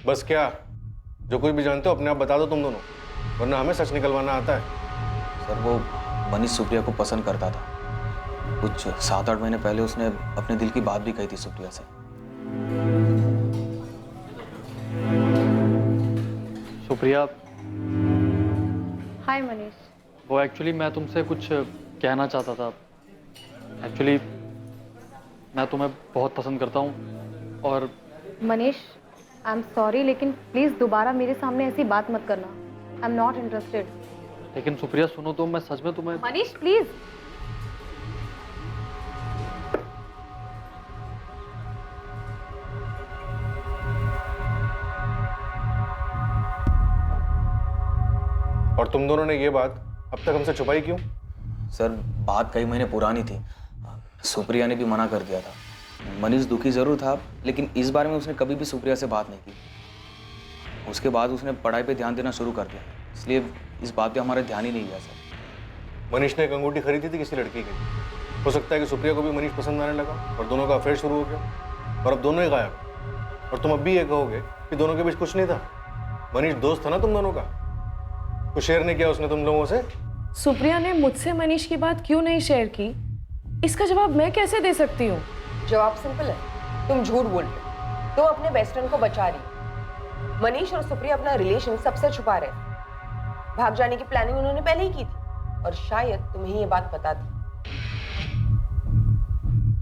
बस क्या? जो कुछ भी जानते हो अपने आप बता दो तुम दोनों, वरना हमें सच निकलवाना आता है। सर वो मनीष सुप्रिया को पसंद करता था। कुछ 7-8 महीने पहले उसने अपने दिल की बात भी कही थी सुप्रिया से। सुप्रिया। हाय मनीष। वो एक्चुअली मैं तुमसे कुछ कहना चाहता था। एक्चुअली मैं तुम्हें बहुत पसंद करता हूँ और मनीष, आई एम सॉरी, लेकिन प्लीज दोबारा मेरे सामने ऐसी बात मत करना। I am not interested. लेकिन सुप्रिया सुनो तो, मैं सच में तुम्हें। मनीष प्लीज। और तुम दोनों ने ये बात अब तक हमसे छुपाई क्यों? सर बात कई महीने पुरानी थी, सुप्रिया ने भी मना कर दिया था। मनीष दुखी जरूर था, लेकिन इस बारे में उसने कभी भी सुप्रिया से बात नहीं की। उसके बाद उसने पढ़ाई पे ध्यान देना शुरू कर दिया, इसलिए इस बात पे हमारा ध्यान ही नहीं गया सर। मनीष ने एक अंगूठी खरीदी थी किसी लड़की की। हो सकता है कि सुप्रिया को भी मनीष पसंद आने लगा और दोनों का अफेयर शुरू हो गया और अब दोनों ही गायब। और तुम अब भी ये कहोगे कि दोनों के बीच कुछ नहीं था? मनीष दोस्त था ना तुम दोनों का, कुछ शेयर नहीं किया उसने तुम लोगों से? सुप्रिया ने मुझसे मनीष की बात क्यों नहीं शेयर की, इसका जवाब मैं कैसे दे सकती हूँ? जवाब सिंपल है, तुम झूठ बोल रहे हो। तुम अपने बेस्ट फ्रेंड को बचा रही हो। मनीष और सुप्रिया अपना रिलेशन सबसे छुपा रहे थे। भाग जाने की प्लानिंग उन्होंने पहले ही की थी और शायद तुम्हें ये बात पता थी।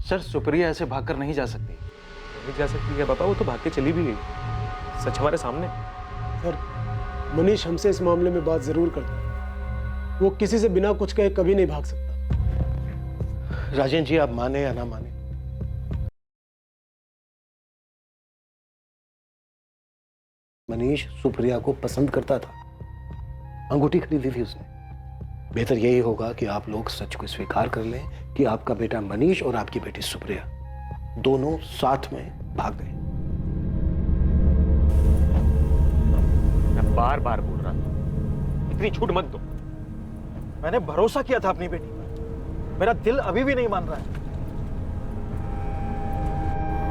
सर सुप्रिया ऐसे भागकर नहीं जा सकती। नहीं जा सकती है पापा, वो तो भाग के चली भी गई, सच हमारे सामने। सर मनीष हमसे इस मामले में बात जरूर करता है। वो किसी से बिना कुछ कहे कभी नहीं भाग सकता। राजेंद्र जी, आप माने या ना माने, मनीष सुप्रिया को पसंद करता था, अंगूठी खरीदी थी उसने। बेहतर यही होगा कि आप लोग सच को स्वीकार कर लें कि आपका बेटा मनीष और आपकी बेटी सुप्रिया दोनों साथ में भाग गए। मैं बार बार बोल रहा था, इतनी छूट मत दो। मैंने भरोसा किया था अपनी बेटी पर, मेरा दिल अभी भी नहीं मान रहा है।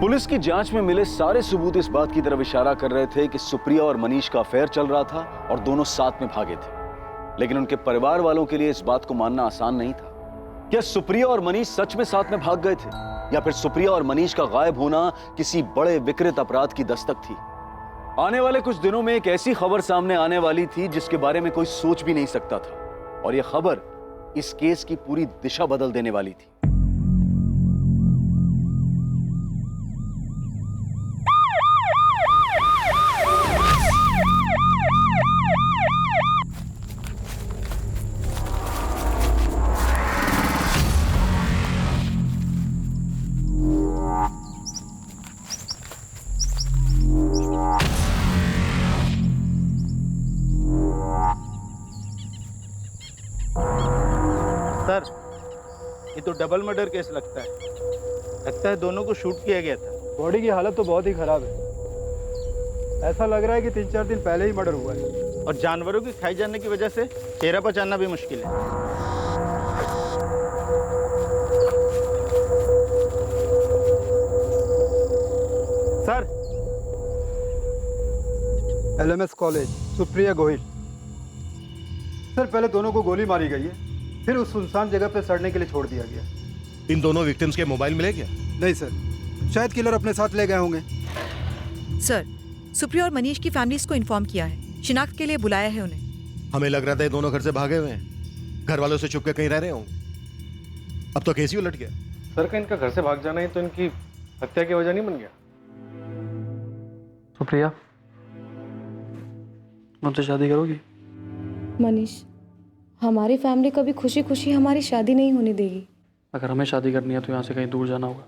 पुलिस की जांच में मिले सारे सबूत इस बात की तरफ इशारा कर रहे थे कि सुप्रिया और मनीष का अफेयर चल रहा था और दोनों साथ में भागे थे। लेकिन उनके परिवार वालों के लिए इस बात को मानना आसान नहीं था। क्या सुप्रिया और मनीष सच में साथ में भाग गए थे, या फिर सुप्रिया और मनीष का गायब होना किसी बड़े विकृत अपराध की दस्तक थी? आने वाले कुछ दिनों में एक ऐसी खबर सामने आने वाली थी जिसके बारे में कोई सोच भी नहीं सकता था, और यह खबर इस केस की पूरी दिशा बदल देने वाली थी। सर, ये तो डबल मर्डर केस लगता है दोनों को शूट किया गया था। बॉडी की हालत तो बहुत ही खराब है। ऐसा लग रहा है कि 3-4 दिन पहले ही मर्डर हुआ है। और जानवरों की खाई जाने की वजह से चेहरा पहचानना भी मुश्किल है। Sir, LMS college, Supriya Gohil. Sir, पहले दोनों को गोली मारी गई है, फिर उस सुनसान जगह पे सड़ने के लिए छोड़ दिया गया। इन दोनों विक्टिम्स के मोबाइल मिले क्या? नहीं सर, शायद किलर अपने साथ ले गए होंगे। सर, सुप्रिया और मनीष की फैमिलीज को इन्फॉर्म किया है, शिनाख्त के लिए बुलाया है उन्हें। हमें लग रहा था ये दोनों घर से भागे हुए हैं, घर वालों से छुप के कहीं रह रहे होंगे। अब तो केस ही उलट गया। सर, का इनका घर से भाग जाना ही तो इनकी हत्या की वजह नहीं बन गया? सुप्रिया, मुझसे शादी करोगी? मनीष, हमारी फैमिली कभी खुशी खुशी हमारी शादी नहीं होने देगी। अगर हमें शादी करनी है तो यहाँ से कहीं दूर जाना होगा।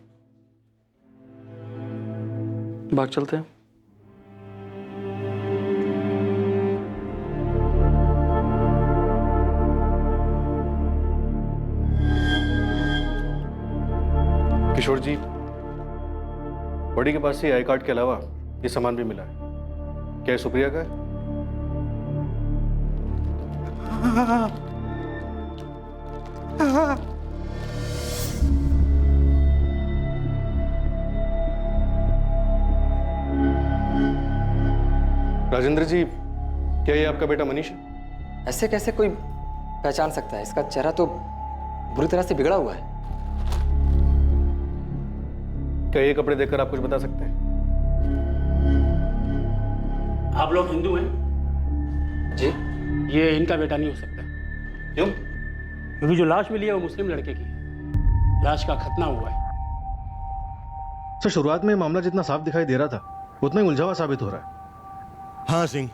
भाग चलते हैं। किशोर जी, बॉडी के पास से आई कार्ड के अलावा ये सामान भी मिला है। क्या ये सुप्रिया का है? राजेंद्र जी, क्या ये आपका बेटा मनीष है? ऐसे कैसे कोई पहचान सकता है? इसका चेहरा तो बुरी तरह से बिगड़ा हुआ है। क्या ये कपड़े देखकर आप कुछ बता सकते हैं? आप लोग हिंदू हैं? जी। ये इनका बेटा नहीं हो सकता। क्यों? क्योंकि जो लाश मिली है वो मुस्लिम लड़के की है। लाश का खतना हुआ है। सर, शुरुआत में मामला जितना साफ दिखाई दे रहा था उतना ही उलझा हुआ साबित हो रहा है। हाँ सिंह,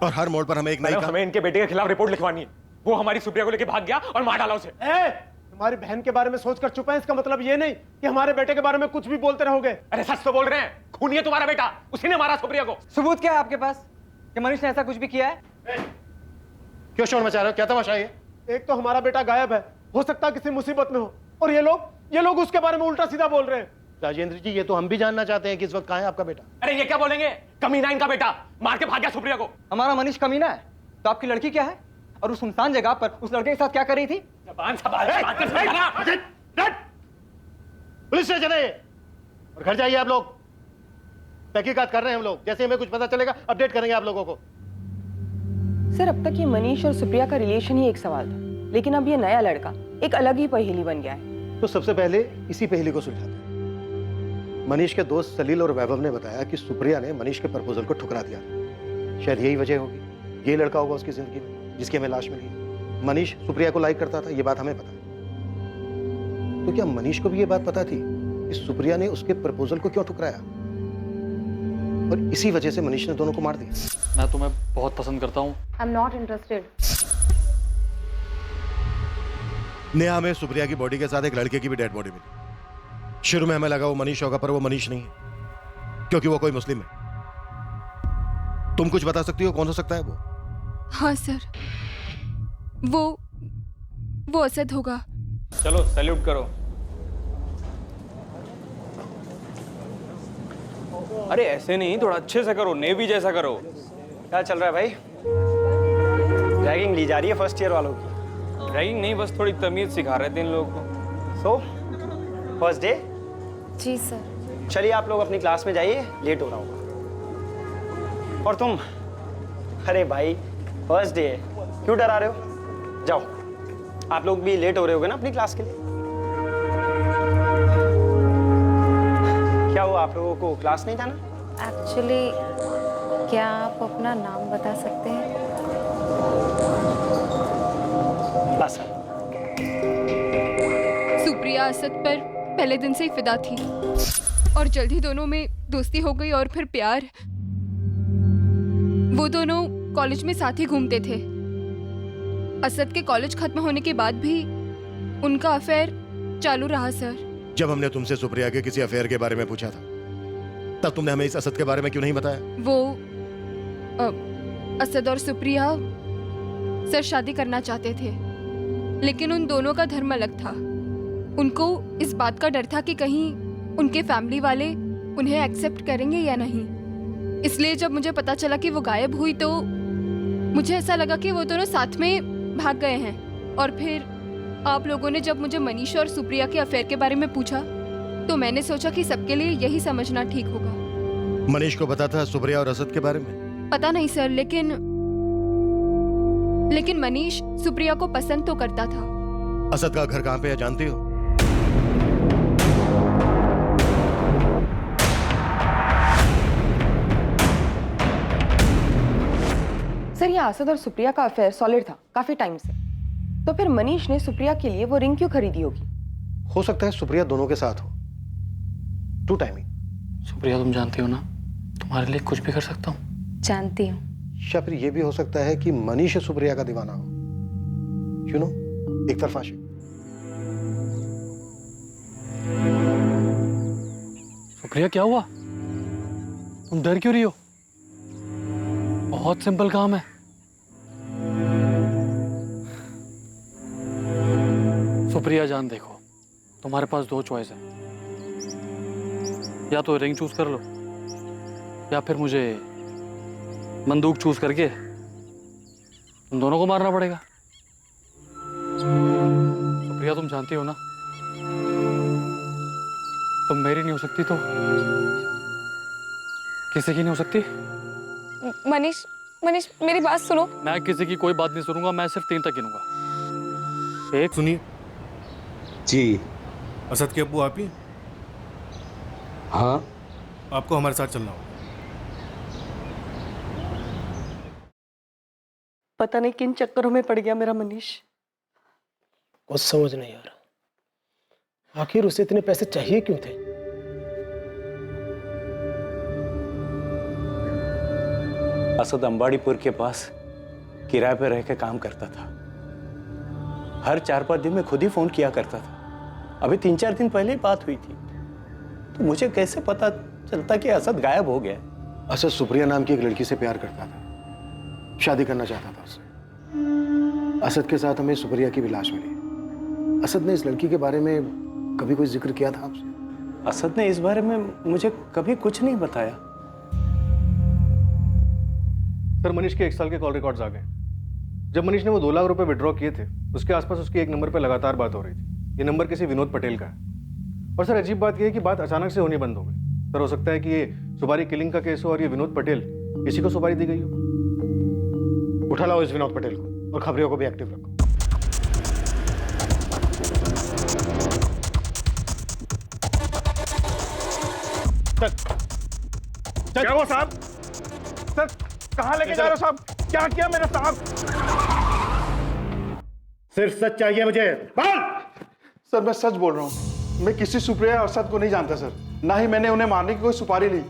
और हर मोड़ पर हमें एक नई हमें इनके बेटे के खिलाफ रिपोर्ट लिखवानी है। वो हमारी सुप्रिया को लेके भाग गया और मार डाला उसे। तुम्हारी बहन के बारे में सोचकर चुप है, इसका मतलब ये नहीं कि हमारे बेटे के बारे में कुछ भी बोलते रहोगे। अरे सच तो बोल रहे हैं, खूनी है तुम्हारा बेटा, उसी ने मारा सुप्रिया को। सबूत क्या है आपके पास कि मनीष ने ऐसा कुछ भी किया है? क्यों शोर मचा रहे हो? क्या तमाशा है? एक तो हमारा बेटा गायब है, हो सकता है किसी मुसीबत में हो, और ये लोग उसके बारे में उल्टा सीधा बोल रहे हैं। राजेंद्र जी, ये तो हम भी जानना चाहते हैं कि इस वक्त कहाँ है आपका बेटा। अरे ये क्या बोलेंगे, कमीना इनका बेटा, मार के भाग गया सुप्रिया को। हमारा मनीष कमीना है तो आपकी लड़की क्या है? और उस सुनसान जगह पर उस लड़के के साथ क्या कर रही थी? जबान संभाल के बात कर। पुलिस स्टेशन है और घर जाइए आप लोग। तहकीकात कर रहे हैं हम लोग, जैसे हमें कुछ पता चलेगा अपडेट करेंगे आप लोगों को। सर, अब तक ये मनीष और सुप्रिया का रिलेशन ही एक सवाल था, लेकिन अब ये नया लड़का एक अलग ही पहेली बन गया है। तो सबसे पहले इसी पहेली को सुलझाते हैं। मनीष के दोस्त सलील और वैभव ने बताया कि सुप्रिया ने मनीष के प्रपोजल को ठुकरा दिया। शायद यही वजह होगी, ये लड़का होगा उसकी जिंदगी में जिसकी हमें लाश मिली। मनीष सुप्रिया को लाइक करता था, ये बात हमें पता है। तो क्या मनीष को भी ये बात पता थी कि सुप्रिया ने उसके प्रपोजल को क्यों ठुकराया, और इसी वजह से मनीष ने दोनों को मार दिया? मैं तुम्हें बहुत पसंद करता हूँ। I am not interested. Neha में सुप्रिया की बॉडी के साथ एक लड़के की भी डेड बॉडी मिली। शुरू में हमें लगा वो मनीष होगा, पर वो मनीष नहीं है, क्योंकि वो कोई मुस्लिम है। तुम कुछ बता सकती हो कौन हो सकता है वो? हाँ सर, वो असद होगा। चलो सैल्यूट करो। अरे ऐसे नहीं, थोड़ा अच्छे से करो, नेवी जैसा करो। क्या चल रहा है भाई? रैगिंग ली जा रही है फर्स्ट ईयर वालों की? रैगिंग नहीं, बस थोड़ी तमीज सिखा रहे थे इन लोगों को। So first day? जी सर। चलिए आप लोग अपनी क्लास में जाइए, लेट हो रहा होगा। और तुम, अरे भाई फर्स्ट डे है, क्यों डरा रहे हो? जाओ आप लोग भी लेट हो रहे होगे ना अपनी क्लास के लिए। क्या हुआ, आप लोगों को क्लास नहीं जाना? एक्चुअली क्या आप अपना नाम बता सकते हैं? सुप्रिया असद पर पहले दिन से ही फिदा थी और जल्दी दोनों में दोस्ती हो गई और फिर प्यार। वो दोनों कॉलेज में साथ ही घूमते थे। असद के कॉलेज खत्म होने के बाद भी उनका अफेयर चालू रहा सर। जब हमने तुमसे सुप्रिया के किसी अफेयर के बारे में पूछा था तब तुमने हमें इस असद के बारे में क्यों नहीं बताया? वो असद और सुप्रिया सर शादी करना चाहते थे, लेकिन उन दोनों का धर्म अलग था। उनको इस बात का डर था कि कहीं उनके फैमिली वाले उन्हें एक्सेप्ट करेंगे या नहीं। इसलिए जब मुझे पता चला कि वो गायब हुई तो मुझे ऐसा लगा कि वो दोनों साथ में भाग गए हैं। और फिर आप लोगों ने जब मुझे मनीष और सुप्रिया के अफेयर के बारे में पूछा तो मैंने सोचा कि सबके लिए यही समझना ठीक होगा। मनीष को पता था सुप्रिया और असद के बारे में? पता नहीं सर, लेकिन मनीष सुप्रिया को पसंद तो करता था। असद का घर कहाँ पे है जानती हो? सर ये असद और सुप्रिया का अफेयर सॉलिड था काफी टाइम से, तो फिर मनीष ने सुप्रिया के लिए वो रिंग क्यों खरीदी होगी? हो सकता है सुप्रिया दोनों के साथ हो। To timing. सुप्रिया तुम जानती हो ना, तुम्हारे लिए कुछ भी कर सकता हूँ। जानती हूँ। या फिर ये भी हो सकता है कि मनीष सुप्रिया का दीवाना हो। यू नो, एक तरफा आशिक। सुप्रिया क्या हुआ? तुम डर क्यों रही हो? बहुत सिंपल काम है। सुप्रिया जान, देखो तुम्हारे पास दो चॉइस है, या तो रिंग चूज कर लो या फिर मुझे बंदूक चूज करके तुम दोनों को मारना पड़ेगा। सुप्रिया तुम जानती हो ना, तुम मेरी नहीं हो सकती तो किसी की नहीं हो सकती। मनीष मेरी बात सुनो। मैं किसी की कोई बात नहीं सुनूंगा, मैं सिर्फ 3 तक गिनूंगा। एक। सुनिए जी। असद के अब्बू आप ही? हाँ। आपको हमारे साथ चलना होगा। पता नहीं किन चक्करों में पड़ गया मेरा मनीष। कुछ समझ नहीं आ रहा, आखिर उसे इतने पैसे चाहिए क्यों थे? असद अंबाड़ीपुर के पास किराए पर रह के काम करता था। हर 4-5 दिन में खुद ही फोन किया करता था। अभी 3-4 दिन पहले ही बात हुई थी, तो मुझे कैसे पता चलता कि असद गायब हो गया? असद सुप्रिया नाम की एक लड़की से प्यार करता था, शादी करना चाहता था उससे। असद के साथ हमें सुप्रिया की भी लाश मिली। असद ने इस लड़की के बारे में कभी कोई जिक्र किया था आपसे? असद ने इस बारे में मुझे कभी कुछ नहीं बताया। सर, मनीष के 1 साल के कॉल रिकॉर्ड्स आ गए। जब मनीष ने वो 2 लाख रुपए विड्रॉ किए थे, उसके आसपास उसकी एक नंबर पे लगातार बात हो रही थी। ये नंबर किसी विनोद पटेल का है। और सर अजीब बात यह है कि बात अचानक से होनी बंद हो गई। सर हो सकता है कि ये सुपारी किलिंग का केस हो और ये विनोद पटेल, इसी को सुपारी दी गई हो। उठा लाओ इस विनोद पटेल को और खबरियों को भी एक्टिव रखो। क्या हुआ साहब? सर कहाँ लेके जा रहे हो साहब? क्या किया मेरे साहब? सिर्फ सच चाहिए मुझे। सर मैं सच बोल रहा हूँ, मैं किसी सुप्रिया और असद को नहीं जानता सर, ना ही मैंने उन्हें मारने की कोई सुपारी ली।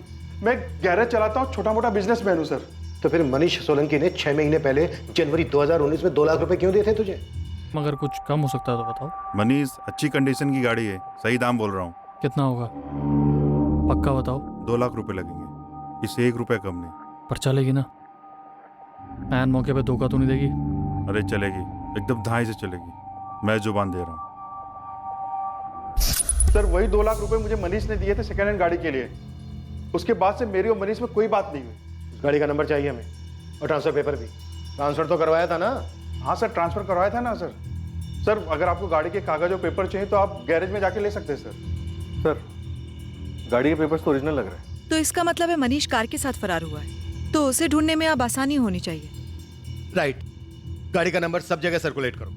मैं गैरेज चलाता हूँ, छोटा मोटा बिजनेसमैन हूँ सर। तो फिर मनीष सोलंकी ने 6 महीने पहले जनवरी 2019 में 2 लाख रुपए क्यों दिए थे तुझे? मगर कुछ कम हो सकता है तो बताओ। मनीष अच्छी कंडीशन की गाड़ी है, सही दाम बोल रहा हूँ। कितना होगा पक्का बताओ। 2 लाख रुपए लगेंगे, इससे 1 रुपया कम नहीं। पर चलेगी ना? ऐन मौके पे धोखा तो नहीं देगी? अरे चलेगी, एकदम धाई से चलेगी, मैं जुबान दे रहा हूँ। सर वही 2 लाख रुपए मुझे मनीष ने दिए थे सेकेंड हैंड गाड़ी के लिए। उसके बाद से मेरी और मनीष में कोई बात नहीं हुई। उस गाड़ी का नंबर चाहिए हमें और ट्रांसफर पेपर भी। ट्रांसफर तो करवाया था ना? हाँ सर, ट्रांसफर करवाया था ना सर। सर अगर आपको गाड़ी के कागज और पेपर चाहिए तो आप गैरेज में जाके ले सकते हैं सर। सर गाड़ी के पेपर्स तो ओरिजिनल लग रहे हैं। तो इसका मतलब है मनीष कार के साथ फरार हुआ है, तो उसे ढूंढने में अब आसानी होनी चाहिए। राइट, गाड़ी का नंबर सब जगह सर्कुलेट करो।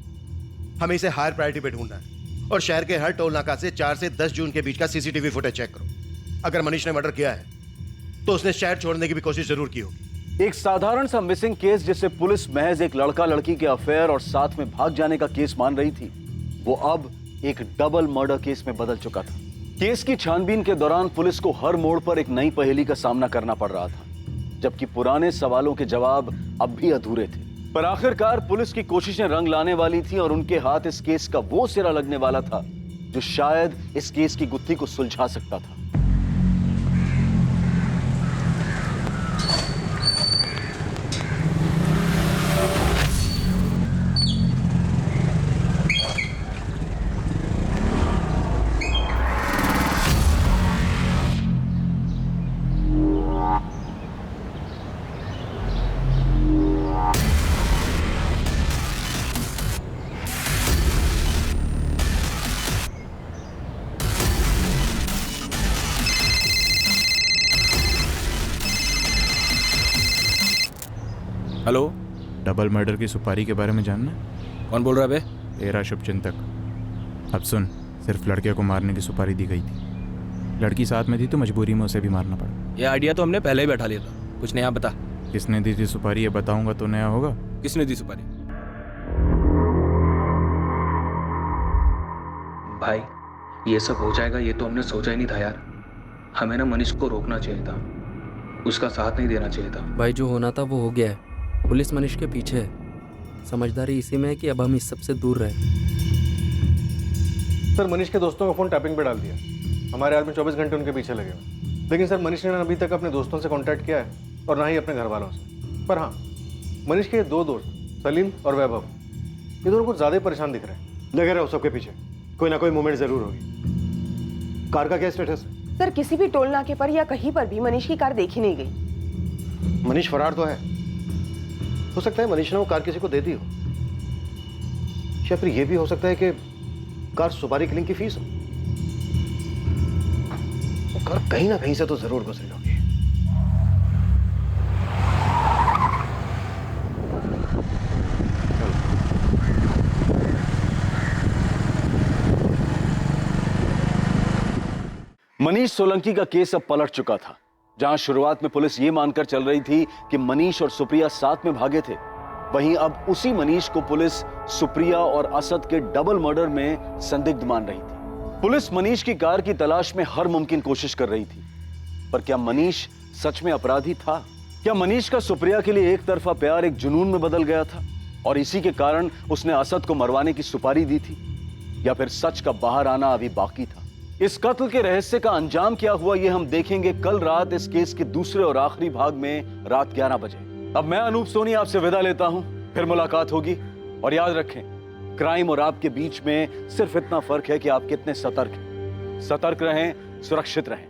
हमें इसे हायर प्रायोरिटी पे ढूंढना है और शहर के हर टोल नाका से 4 से 10 जून के बीच का सीसीटीवी फुटेज चेक करो। अगर मनीष ने मर्डर किया है तो उसने शहर छोड़ने की भी कोशिश जरूर की होगी। एक साधारण सा मिसिंग केस जिसे पुलिस महज एक लड़का लड़की के अफेयर और साथ में भाग जाने का केस मान रही थी, वो अब एक डबल मर्डर केस में बदल चुका था। केस की छानबीन के दौरान पुलिस को हर मोड़ पर एक नई पहेली का सामना करना पड़ रहा था, जबकि पुराने सवालों के जवाब अब भी अधूरे थे। पर आखिरकार पुलिस की कोशिशें रंग लाने वाली थी और उनके हाथ इस केस का वो सिरा लगने वाला था जो शायद इस केस की गुत्थी को सुलझा सकता था। हेलो, डबल मर्डर की सुपारी के बारे में जानना? कौन बोल रहा है बे? तेरा शुभचिंतक। अब सुन, सिर्फ लड़के को मारने की सुपारी दी गई थी। लड़की साथ में थी तो मजबूरी में उसे भी मारना पड़ा। ये आइडिया तो हमने पहले ही बैठा लिया था। कुछ नया बता। किसने दी थी सुपारी ये बताऊंगा तो नया होगा। किसने दी सुपारी? भाई, ये सब हो जाएगा ये तो हमने सोचा ही नहीं था यार। हमें ना मनीष को रोकना चाहिए था, उसका साथ नहीं देना चाहिए था। भाई, जो होना था वो हो गया है। पुलिस मनीष के पीछे है। समझदारी इसी में है कि अब हम इस सब से दूर रहे। सर, मनीष के दोस्तों का फोन टैपिंग पे डाल दिया। हमारे आदमी 24 घंटे उनके पीछे लगे हुए। लेकिन सर, मनीष ने ना अभी तक अपने दोस्तों से कांटेक्ट किया है और ना ही अपने घर वालों से। पर हाँ, मनीष के 2 दोस्त सलीम और वैभव, ये दोनों कुछ ज्यादा ही परेशान दिख रहे हैं। लगे रहो सबके पीछे, कोई ना कोई मूवमेंट जरूर होगी। कार का क्या स्टेटस है? सर, किसी भी टोल नाके पर या कहीं पर भी मनीष की कार देखी नहीं गई। मनीष फरार तो है। हो सकता है मनीष ने वो कार किसी को दे दी हो, या फिर ये भी हो सकता है कि कार सुपारी किलिंग की फीस हो। वो कार कहीं ना कहीं से तो जरूर गुजरी होगी। मनीष सोलंकी का केस अब पलट चुका था। जहां शुरुआत में पुलिस ये मानकर चल रही थी कि मनीष और सुप्रिया साथ में भागे थे, वहीं अब उसी मनीष को पुलिस सुप्रिया और असद के डबल मर्डर में संदिग्ध मान रही थी। पुलिस मनीष की कार की तलाश में हर मुमकिन कोशिश कर रही थी, पर क्या मनीष सच में अपराधी था? क्या मनीष का सुप्रिया के लिए एक तरफा प्यार एक जुनून में बदल गया था और इसी के कारण उसने असद को मरवाने की सुपारी दी थी? या फिर सच का बाहर आना अभी बाकी था? इस कत्ल के रहस्य का अंजाम क्या हुआ, ये हम देखेंगे कल रात इस केस के दूसरे और आखिरी भाग में रात 11 बजे। अब मैं अनूप सोनी आपसे विदा लेता हूं, फिर मुलाकात होगी। और याद रखें, क्राइम और आपके बीच में सिर्फ इतना फर्क है कि आप कितने सतर्क हैं। सतर्क रहें, सुरक्षित रहें।